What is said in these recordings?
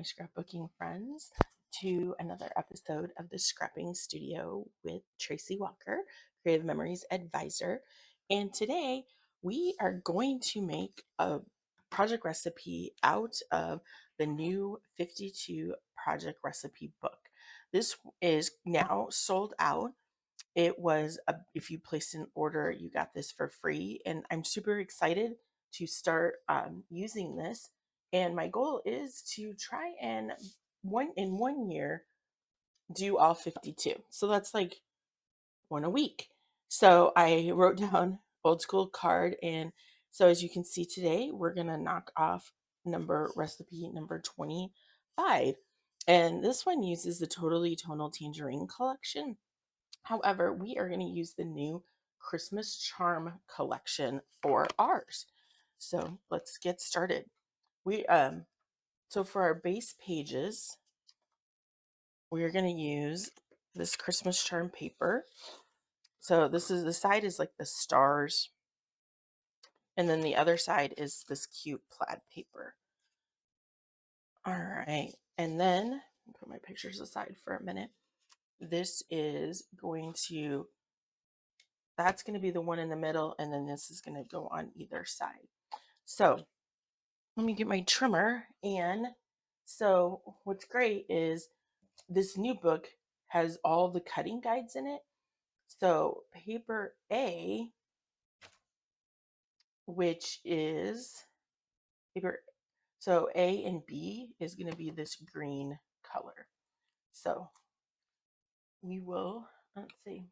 my scrapbooking friends, to another episode of the Scrapping Studio with Tracy Walker, Creative Memories Advisor. And today we are going to make a project recipe out of the new 52 project recipe book. This is now sold out. It was if you placed an order, you got this for free, and I'm super excited to start using this. And my goal is to try and in 1 year do all 52. So that's like one a week. So I wrote down old school card, and so as you can see today, we're gonna knock off recipe number 25, and this one uses the Totally Tonal Tangerine Collection. However, we are going to use the new Christmas Charm collection for ours. So let's get started. So for our base pages, we are going to use this Christmas Charm paper. So the side is like the stars, and then the other side is this cute plaid paper. All right, and then put my pictures aside for a minute. This is going to That's going to be the one in the middle, and then this is going to go on either side. So let me get my trimmer. And so what's great is this new book has all the cutting guides in it. So paper A, which is paper, so A and B is going to be this green color. So we will, let's see.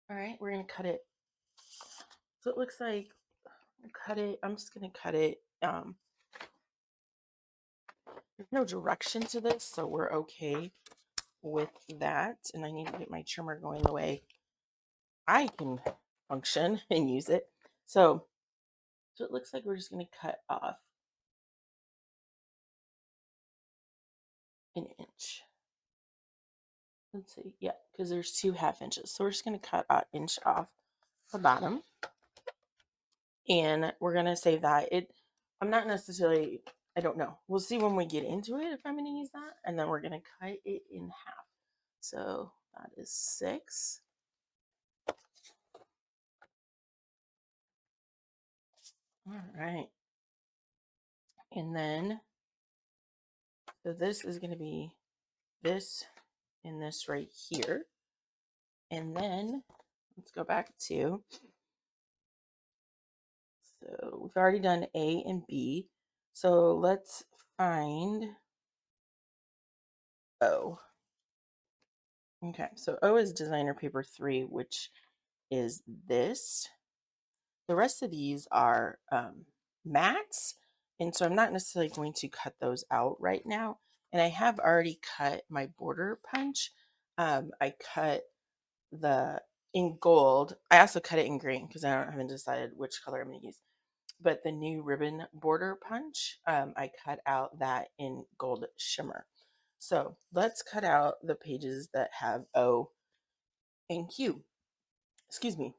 All right, we're going to cut it. So it looks like I'm just going to cut it. There's no direction to this, so we're okay with that. And I need to get my trimmer going the way I can function and use it. So it looks like we're just going to cut off an inch. Let's see, yeah, because there's 2 half inches. So we're just going to cut an inch off the bottom. And we're going to save that. I'm not necessarily, I don't know. We'll see when we get into it if I'm going to use that. And then we're going to cut it in half. So that is 6. All right. And then, so this is going to be this and this right here. And then let's go back to, so we've already done A and B. So let's find O. Okay, so O is designer paper 3, which is this. The rest of these are mats, and so I'm not necessarily going to cut those out right now. And I have already cut my border punch. I cut in gold. I also cut it in green because I haven't decided which color I'm going to use. But the new ribbon border punch, I cut out that in gold shimmer. So let's cut out the pages that have O and Q. Excuse me.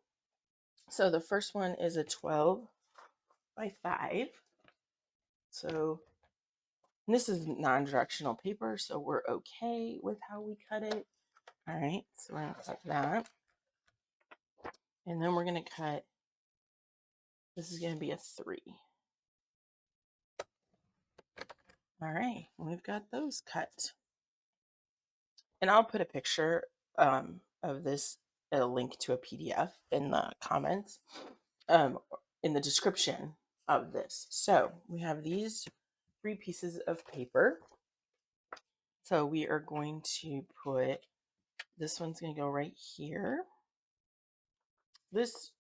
So the first one is a 12 by 5. So this is non-directional paper, so we're okay with how we cut it. All right, so we're going to cut that. And then we're going to cut, this is going to be a 3. All right, we've got those cut. And I'll put a picture of this, a link to a PDF in the comments, in the description of this. So we have these 3 pieces of paper. So we are going to put, this one's going to go right here. This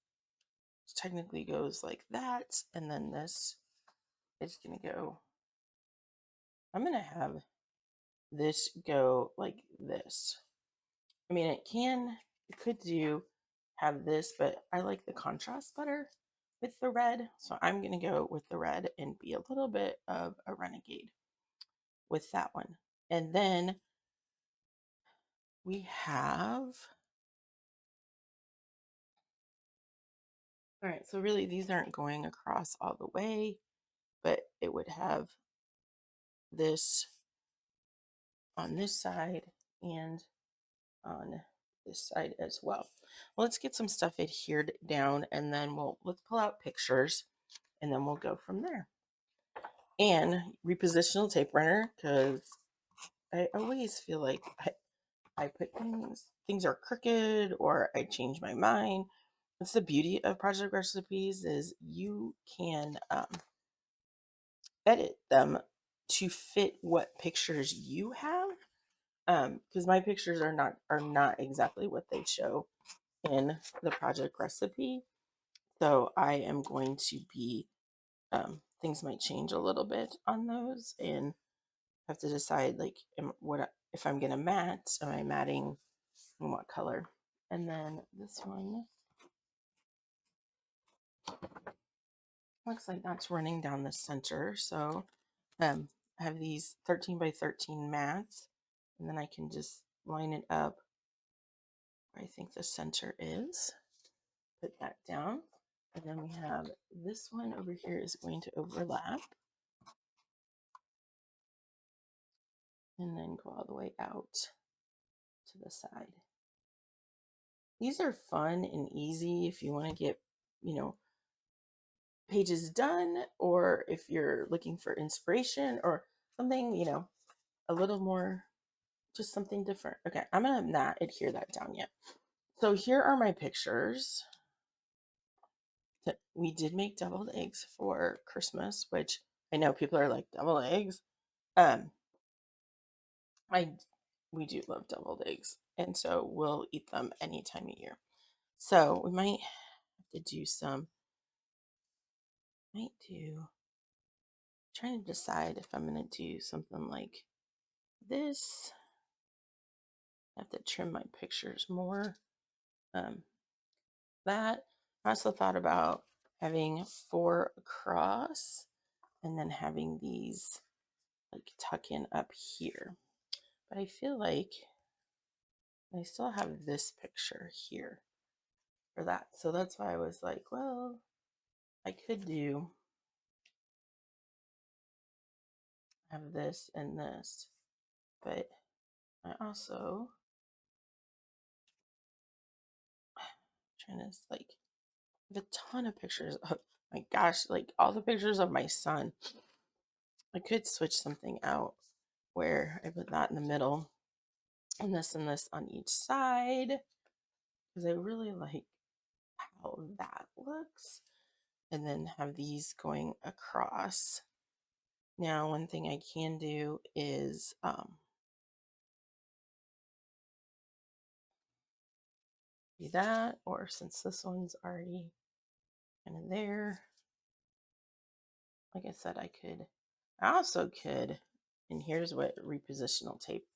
technically goes like that. And then this is going to go, I'm going to have this go like this. I mean, it could have this, but I like the contrast better with the red. So I'm going to go with the red and be a little bit of a renegade with that one. And then we have, all right, so really these aren't going across all the way, but it would have this on this side and on this side as well. Well, let's get some stuff adhered down, and then let's pull out pictures, and then we'll go from there. And repositional tape runner, because I always feel like I put things are crooked or I change my mind. That's the beauty of project recipes, is you can edit them to fit what pictures you have. Because my pictures are not exactly what they show in the project recipe. So I am going to be things might change a little bit on those, and have to decide like if I'm gonna matte, am I matting in what color? And then this one looks like that's running down the center. So I have these 13 by 13 mats, and then I can just line it up where I think the center is. Put that down. And then we have this one over here is going to overlap and then go all the way out to the side. These are fun and easy if you want to get, pages done, or if you're looking for inspiration or something, a little more, just something different. Okay, I'm going to not adhere that down yet. So here are my pictures. We did make deviled eggs for Christmas, which I know people are like, deviled eggs. Um, we do love deviled eggs, and so we'll eat them any time of year. So we might have to do trying to decide if I'm going to do something like this. I have to trim my pictures more. That I also thought about having 4 across and then having these like tuck in up here. But I feel like I still have this picture here for that. So that's why I was like, well, I could have this and this, but I also trying to like have a ton of pictures of my gosh, like all the pictures of my son. I could switch something out where I put that in the middle and this on each side, because I really like how that looks, and then have these going across. Now, one thing I can do is do that, or since this one's already kind of there, like I said, I also could, and here's what repositional tape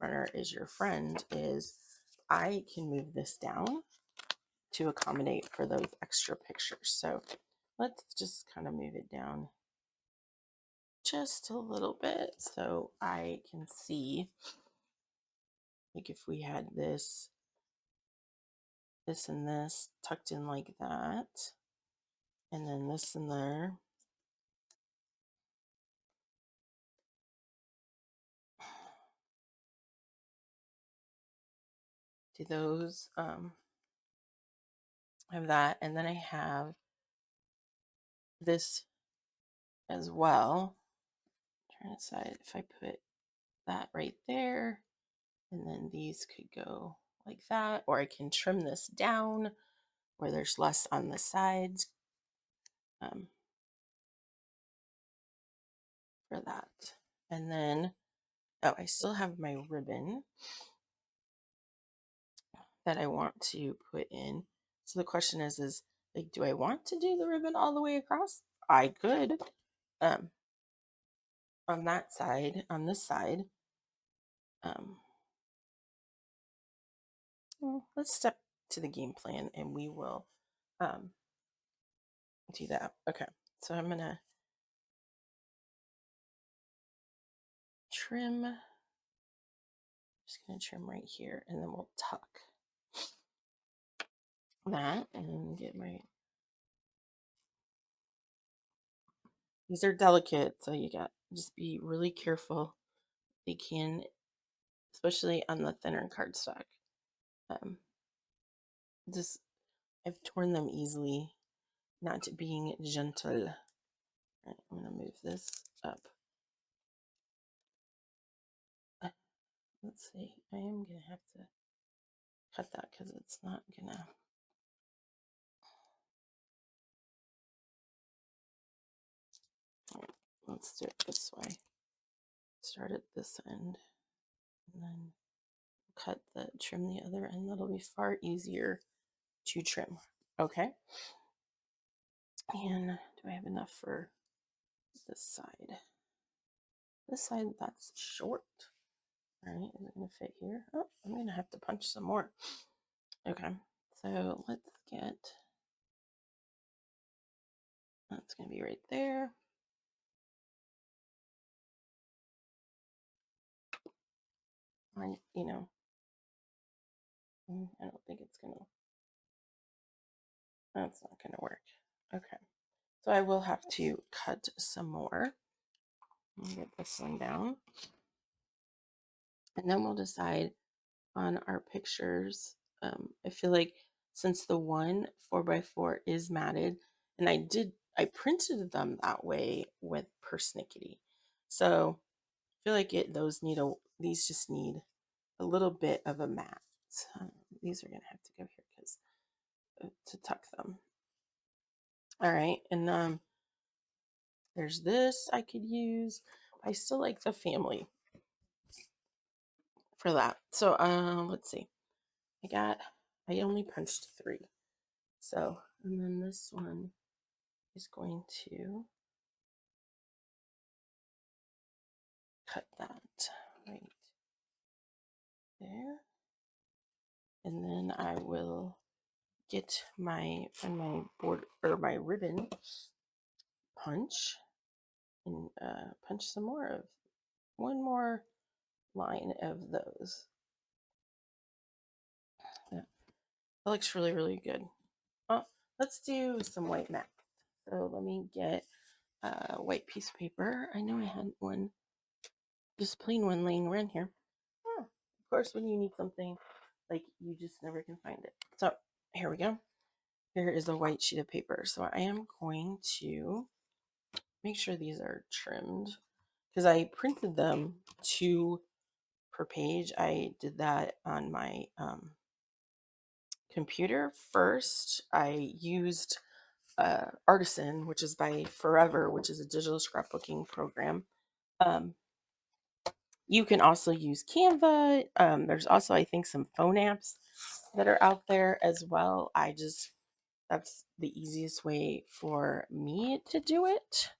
runner is your friend, is I can move this down to accommodate for those extra pictures. So let's just kind of move it down just a little bit so I can see, like if we had this and this tucked in like that, and then this in there. Do those, have that, and then I have this as well. I'm trying to decide if I put that right there, and then these could go like that, or I can trim this down where there's less on the sides um, for that. And then, oh, I still have my ribbon that I want to put in. So the question is like, do I want to do the ribbon all the way across? I could, um, on that side, on this side. Well, let's step to the game plan and we will um, do that. Okay, so I'm gonna trim, just gonna trim right here, and then we'll tuck that and get these are delicate, so you got just be really careful. They can, especially on the thinner cardstock. Um, just I've torn them easily, not being gentle. Right, I'm gonna move this up. Let's see. I am gonna have to cut that because it's not gonna. All right, let's do it this way. Start at this end, and then trim the other end. That'll be far easier to trim. Okay. And do I have enough for this side? This side, that's short. All right, is it gonna fit here? Oh, I'm gonna have to punch some more. Okay, so let's get, that's gonna be right there. You know, I don't think it's gonna, that's not gonna work. Okay, so I will have to cut some more. Let me get this one down. And then we'll decide on our pictures. I feel like since the one 4x4 is matted, and I printed them that way with persnickety. So I feel like these just need a little bit of a mat. These are gonna have to go here because to tuck them. All right, and there's this I could use. I still like the family for that. So let's see. I only punched 3. So, and then this one is going to cut that right there. And then I will get my board or my ribbon punch and punch some more of one more line of those. Yeah, that looks really, really good. Oh, let's do some white mat. So let me get a white piece of paper. I know I had one, just plain one laying around here. Oh, of course, when you need something, like you just never can find it. So here we go. Here is a white sheet of paper. So I am going to make sure these are trimmed because I printed them 2 per page. I did that on my computer first. I used Artisan, which is by Forever, which is a digital scrapbooking program. You can also use Canva. There's also, I think, some phone apps that are out there as well. That's the easiest way for me to do it.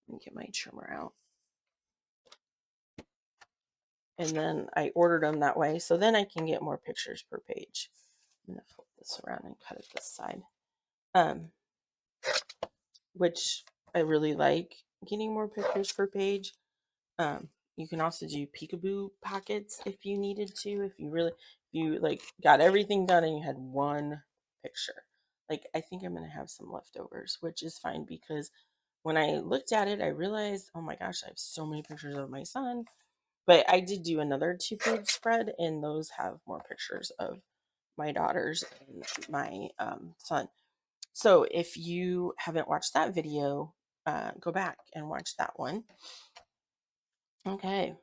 Let me get my trimmer out. And then I ordered them that way. So then I can get more pictures per page. I'm going to flip this around and cut it this side. Which I really like getting more pictures per page. You can also do peekaboo pockets if you needed to. If you like got everything done and you had one picture. Like I think I'm gonna have some leftovers, which is fine because when I looked at it, I realized, oh my gosh, I have so many pictures of my son. But I did do another 2-page spread, and those have more pictures of my daughters and my son. So if you haven't watched that video, go back and watch that one. Okay.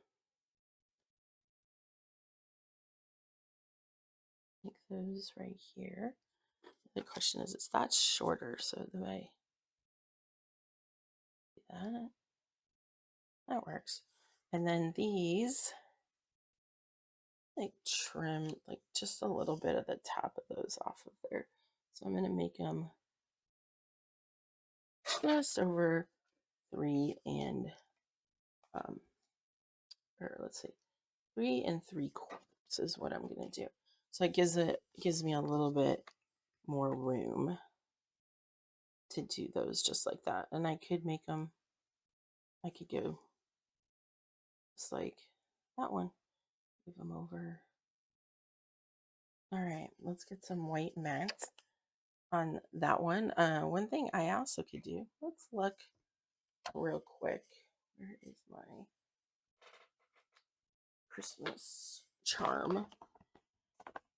Make those right here. The question is that shorter, so do I do that? That works. And then these, like trim like just a little bit of the top of those off of there. So I'm gonna make them just over 3 and or let's see, 3 3/4 is what I'm gonna do. So it gives me a little bit more room to do those just like that. And I could make them, I could go just like that one, move them over. All right, let's get some white mats on that one. One thing I also could do, let's look real quick. Where is my Christmas charm?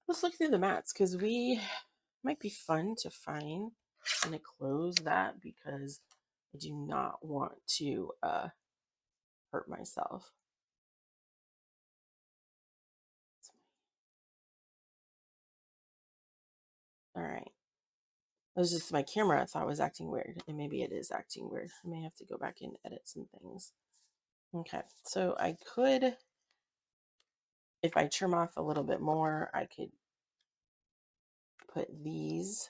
Let's look through the mats because we might be fun to find. I'm going to close that because I do not want to hurt myself. All right. It was just my camera I thought was acting weird, and maybe it is acting weird. I may have to go back and edit some things. Okay, so I could, if I trim off a little bit more, I could put these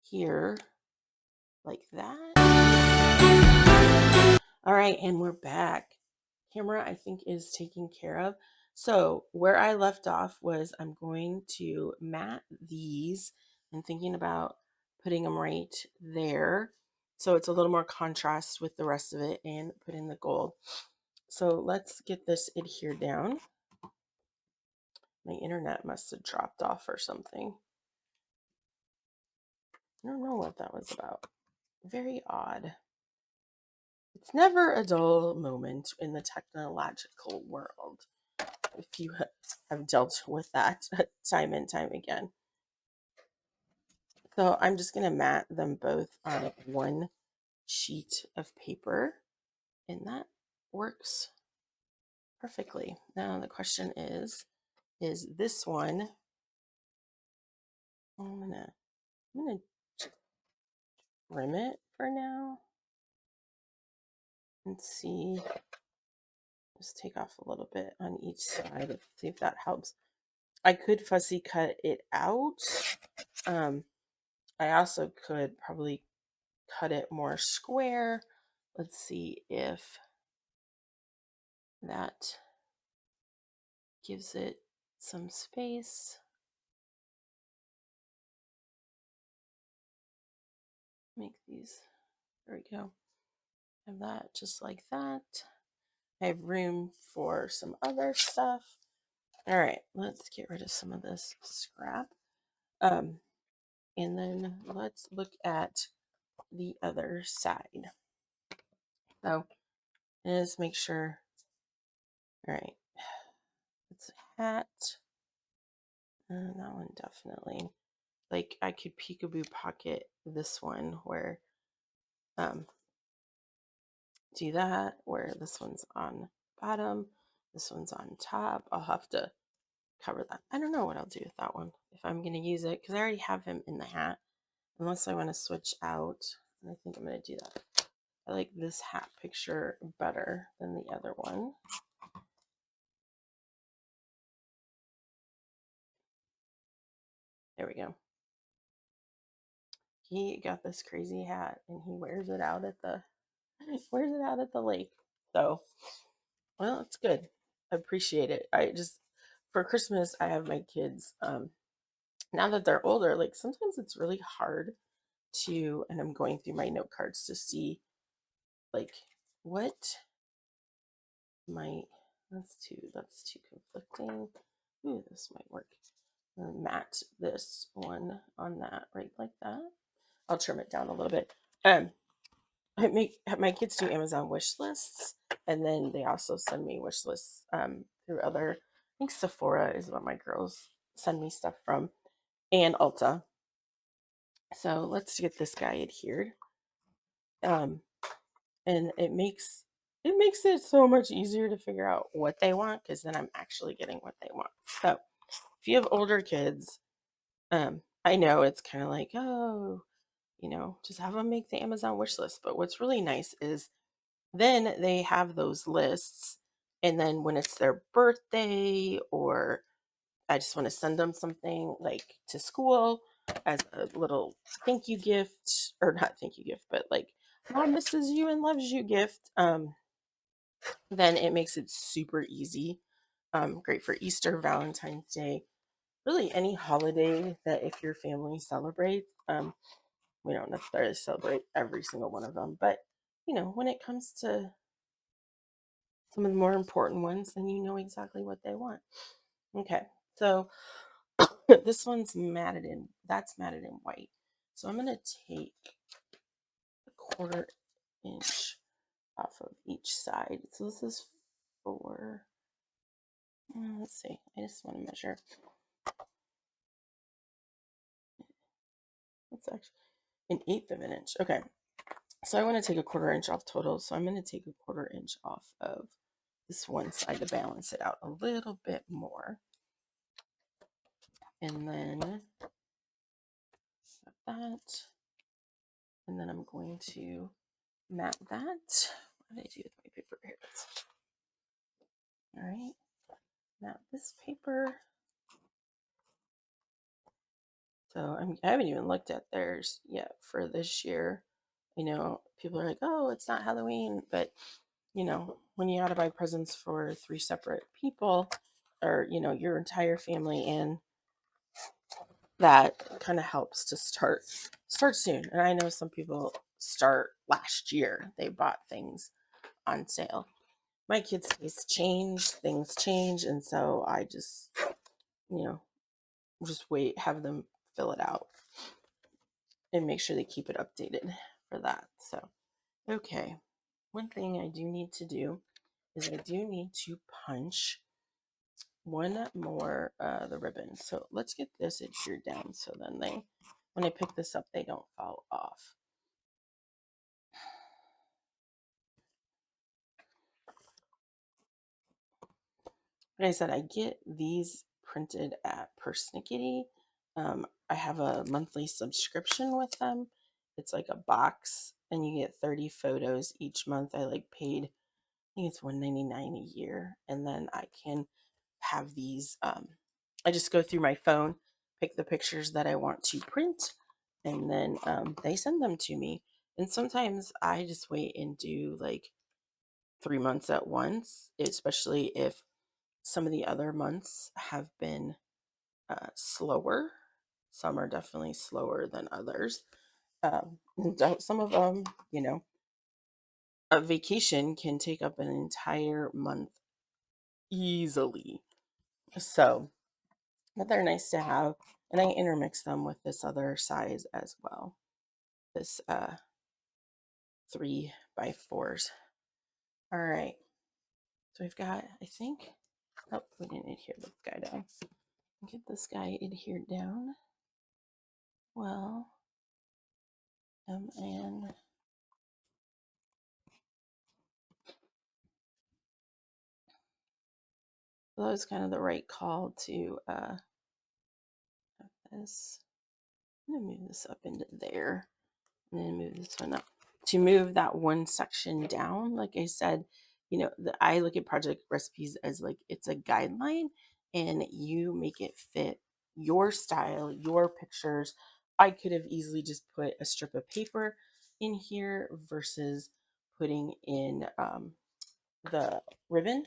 here like that. All right, and we're back. Camera, I think, is taken care of. So where I left off was I'm going to mat these and thinking about putting them right there. So it's a little more contrast with the rest of it and put in the gold. So let's get this adhered down. My internet must have dropped off or something. I don't know what that was about. Very odd. It's never a dull moment in the technological world if you have dealt with that time and time again. So I'm just going to mat them both on one sheet of paper, and that works perfectly. Now the question is this one, I'm gonna trim it for now and see, just take off a little bit on each side, see if that helps. I could fussy cut it out. I also could probably cut it more square. Let's see if that gives it some space. Make these, there we go. Have that just like that. I have room for some other stuff. All right, let's get rid of some of this scrap. And then let's look at the other side. So just make sure. All right, it's a hat. And that one definitely. Like I could peekaboo pocket this one where do that, where this one's on bottom, this one's on top. I'll have to cover that. I don't know what I'll do with that one if I'm going to use it because I already have him in the hat unless I want to switch out, and I think I'm going to do that. I like this hat picture better than the other one. There we go. He got this crazy hat and he wears it out at the lake. So, well, it's good. I appreciate it. I just, for Christmas, I have my kids now that they're older, like sometimes it's really hard to, and I'm going through my note cards to see like what might, that's too conflicting. Ooh, this might work. Mat this one on that right like that. I'll trim it down a little bit. I make my kids do Amazon wish lists, and then they also send me wish lists through other. I think Sephora is what my girls send me stuff from, and Ulta. So let's get this guy adhered. And it makes it so much easier to figure out what they want because then I'm actually getting what they want. So if you have older kids, I know it's kind of like, oh, just have them make the Amazon wish list. But what's really nice is then they have those lists, and then when it's their birthday or I just want to send them something like to school as a little thank you gift, or not thank you gift, but like mom misses you and loves you gift. Then it makes it super easy. Great for Easter, Valentine's Day, really any holiday that if your family celebrates. We don't necessarily celebrate every single one of them, but when it comes to some of the more important ones, then you know exactly what they want. Okay, so this one's matted in, that's matted in white. So I'm going to take a 1/4 inch off of each side. So this is 4. Let's see. I just want to measure. That's actually 1/8 of an inch. Okay. So I want to take a 1/4 inch off total. So I'm going to take a 1/4 inch off of this one side to balance it out a little bit more. And then set that. And then I'm going to mat that. What did I do with my paper? Here it is. All right. Mat this paper. So I haven't even looked at theirs yet for this year. You know, people are like, oh, it's not Halloween. But, you know, when you got to buy presents for 3 separate people or, you know, your entire family, and that kind of helps to start soon. And I know some people start last year. They bought things on sale. My kids' tastes change, things change, and so I just, you know, just wait, have them fill it out and make sure they keep it updated for that. So, okay. One thing I do need to do is I do need to punch one more the ribbon. So let's get this adhered down so then when I pick this up, they don't fall off. Like I said, I get these printed at Persnickety. I have a monthly subscription with them. It's like a box, and you get 30 photos each month. I paid, I think it's $1.99 a year, and then I can have these. I just go through my phone, pick the pictures that I want to print, and then they send them to me. And sometimes I just wait and do 3 months at once, especially if some of the other months have been slower. Some are definitely slower than others. Some of them, you know, a vacation can take up an entire month easily. So, but they're nice to have. And I intermix them with this other size as well. This 3x4s. All right. So we've got, I think, oh, we didn't adhere this guy down. Get this guy adhered down. Well, and that was kind of the right call to this. I'm gonna move this up into there, and then move this one up. To move that one section down, like I said, you know, I look at project recipes as it's a guideline, and you make it fit your style, your pictures. I could have easily just put a strip of paper in here versus putting in the ribbon.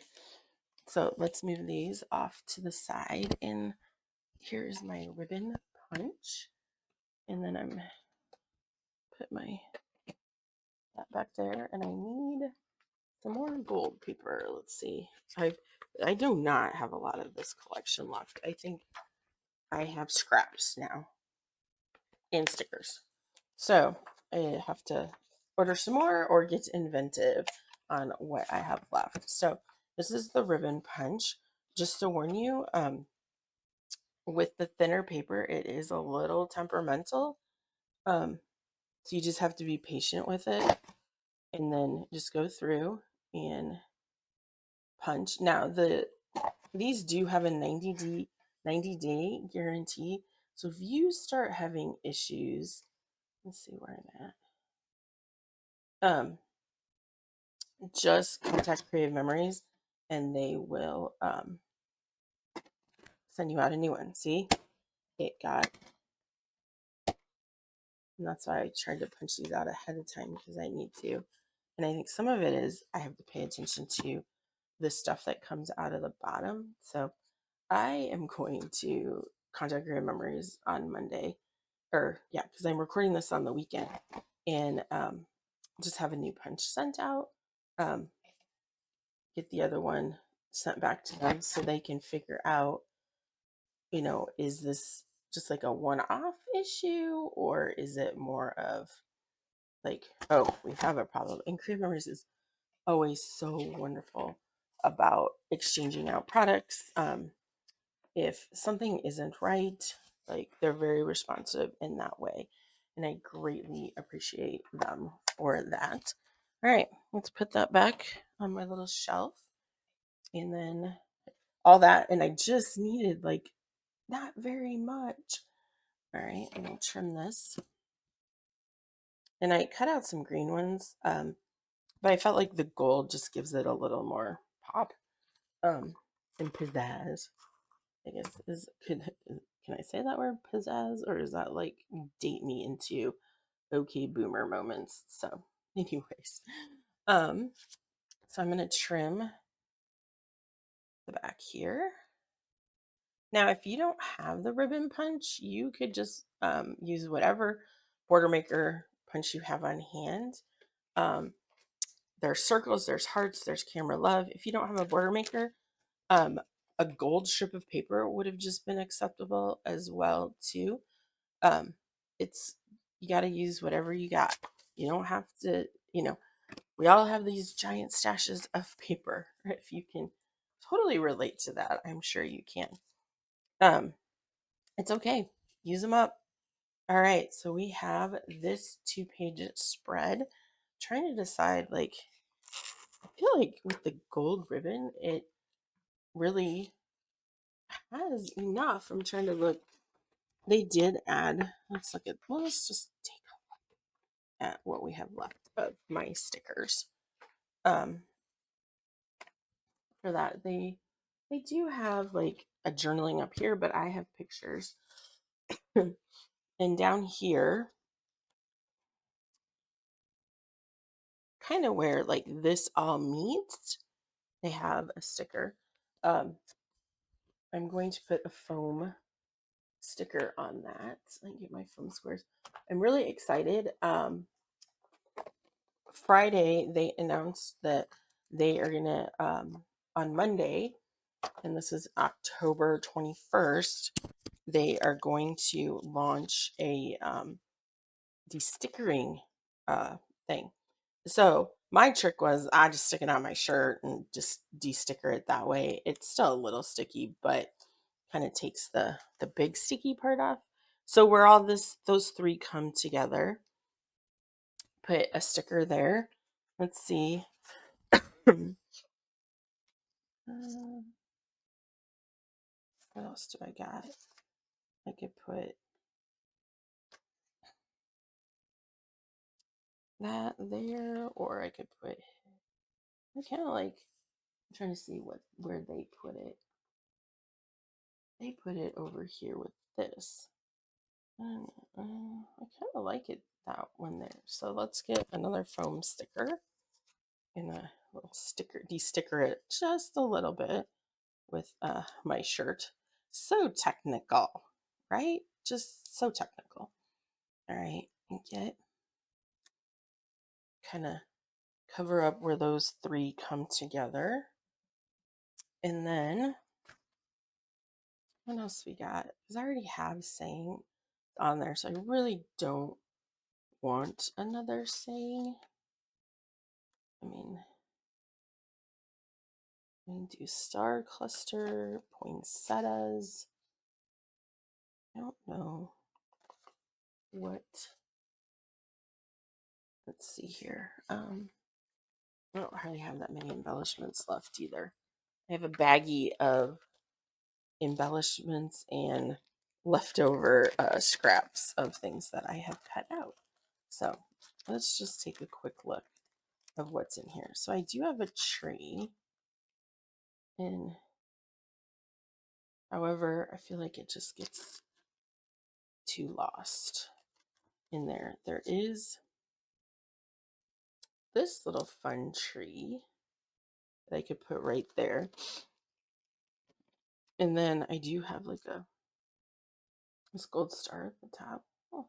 So let's move these off to the side, and here's my ribbon punch. And then I'm put that back there, and I need some more gold paper. Let's see. I do not have a lot of this collection left. I think I have scraps now and stickers. So I have to order some more or get inventive on what I have left. So this is the ribbon punch. Just to warn you, with the thinner paper, it is a little temperamental. So you just have to be patient with it, and then just go through and punch. Now these do have a 90-day guarantee. So if you start having issues, let's see where I'm at. Just contact Creative Memories, and they will send you out a new one. See, it got, and that's why I tried to punch these out ahead of time because I need to. And I think some of it is I have to pay attention to the stuff that comes out of the bottom. So I am going to contact Creative Memories on Monday, or yeah, because I'm recording this on the weekend, and just have a new punch sent out. Um, get the other one sent back to them so they can figure out, you know, is this just like a one-off issue, or is it more of oh, we have a problem? And Creative Memories is always so wonderful about exchanging out products. If something isn't right, like they're very responsive in that way. And I greatly appreciate them for that. All right, let's put that back on my little shelf. And then all that. And I just needed like not very much. All right, I'm going to trim this. And I cut out some green ones, but I felt like the gold just gives it a little more pop and pizzazz. I guess can I say that word pizzazz, or is that like date me into okay boomer moments? So, anyways, um, so I'm gonna trim the back here. Now, if you don't have the ribbon punch, you could just use whatever border maker punch you have on hand. Um, there's circles, there's hearts, there's camera love. If you don't have a border maker, um, a gold strip of paper would have just been acceptable as well too. Um, it's you got to use whatever you got. You don't have to, we all have these giant stashes of paper. If you can totally relate to that, I'm sure you can. Um, it's okay. Use them up. All right, so we have this 2-page spread. Trying to decide, like, I feel like with the gold ribbon, it really has enough. I'm trying to look. They did add, let's just take at what we have left of my stickers. Um, for that, they do have like a journaling up here, but I have pictures. And down here, kind of where like this all meets, they have a sticker. I'm going to put a foam sticker on that. I get my foam squares. I'm really excited. Friday they announced that they are gonna on Monday, and this is October 21st, they are going to launch a destickering thing. So my trick was I just stick it on my shirt and just de-sticker it that way. It's still a little sticky, but kind of takes the big sticky part off. So where all those three come together, put a sticker there. Let's see. What else do I got? I could put that there, or I could put. I kind of like. I'm trying to see where they put it. They put it over here with this. I kind of like it that one there. So let's get another foam sticker and a little sticker, de-sticker it just a little bit with my shirt. So technical, right? Just so technical. All right, and get kind of cover up where those three come together. And then what else we got? Because I already have saying on there, so I really don't want another saying. I mean, we can do star cluster, poinsettias. I don't know what. Let's see here. I don't hardly have that many embellishments left either. I have a baggie of embellishments and leftover scraps of things that I have cut out. So let's just take a quick look of what's in here. So I do have a tree, and however, I feel like it just gets too lost in there. There is this little fun tree that I could put right there. And then I do have like this gold star at the top. Oh,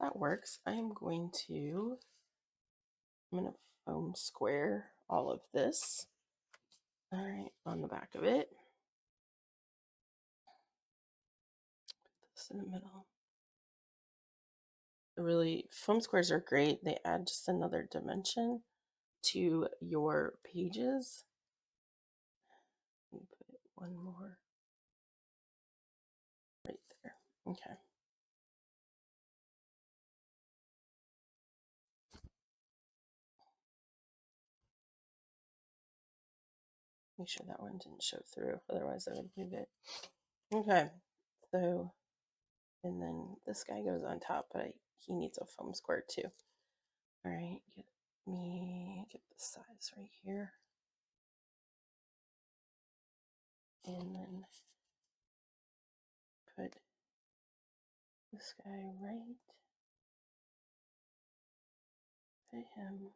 that works. I'm going to foam square all of this. All right, on the back of it. Put this in the middle. Really, foam squares are great. They add just another dimension to your pages. Let me put one more right there. Okay. Make sure that one didn't show through, otherwise I would leave it. Okay, so, and then this guy goes on top, but he needs a foam square too. All right, get the size right here. And then put this guy right, put him.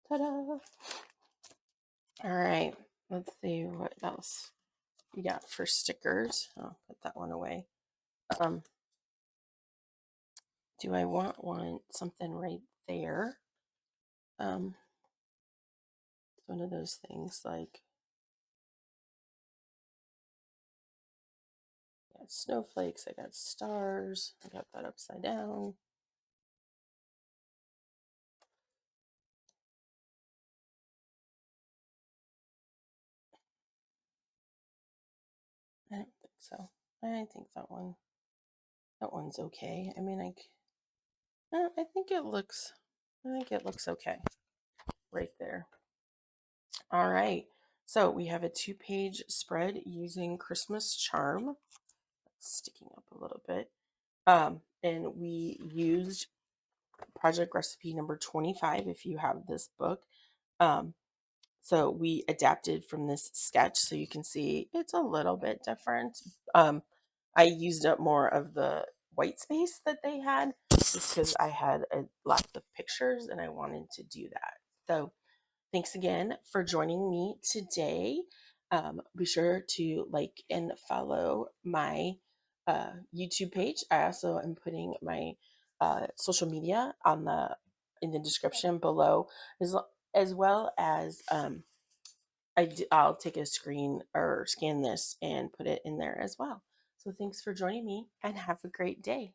Ta-da! All right, let's see what else we got for stickers. I'll put that one away. Do I want something right there? It's one of those things like I got snowflakes, I got stars, I got that upside down. I don't think so. I think that one's okay. I mean, I think it looks okay right there. All right. So we have a 2-page spread using Christmas charm. That's sticking up a little bit. And we used project recipe number 25 if you have this book. So we adapted from this sketch, so you can see it's a little bit different. I used up more of the white space that they had just because I had lots of pictures and I wanted to do that. So thanks again for joining me today. Be sure to like and follow my YouTube page. I also am putting my social media in the description below, as well as I'll take a screen or scan this and put it in there as well. So thanks for joining me and have a great day.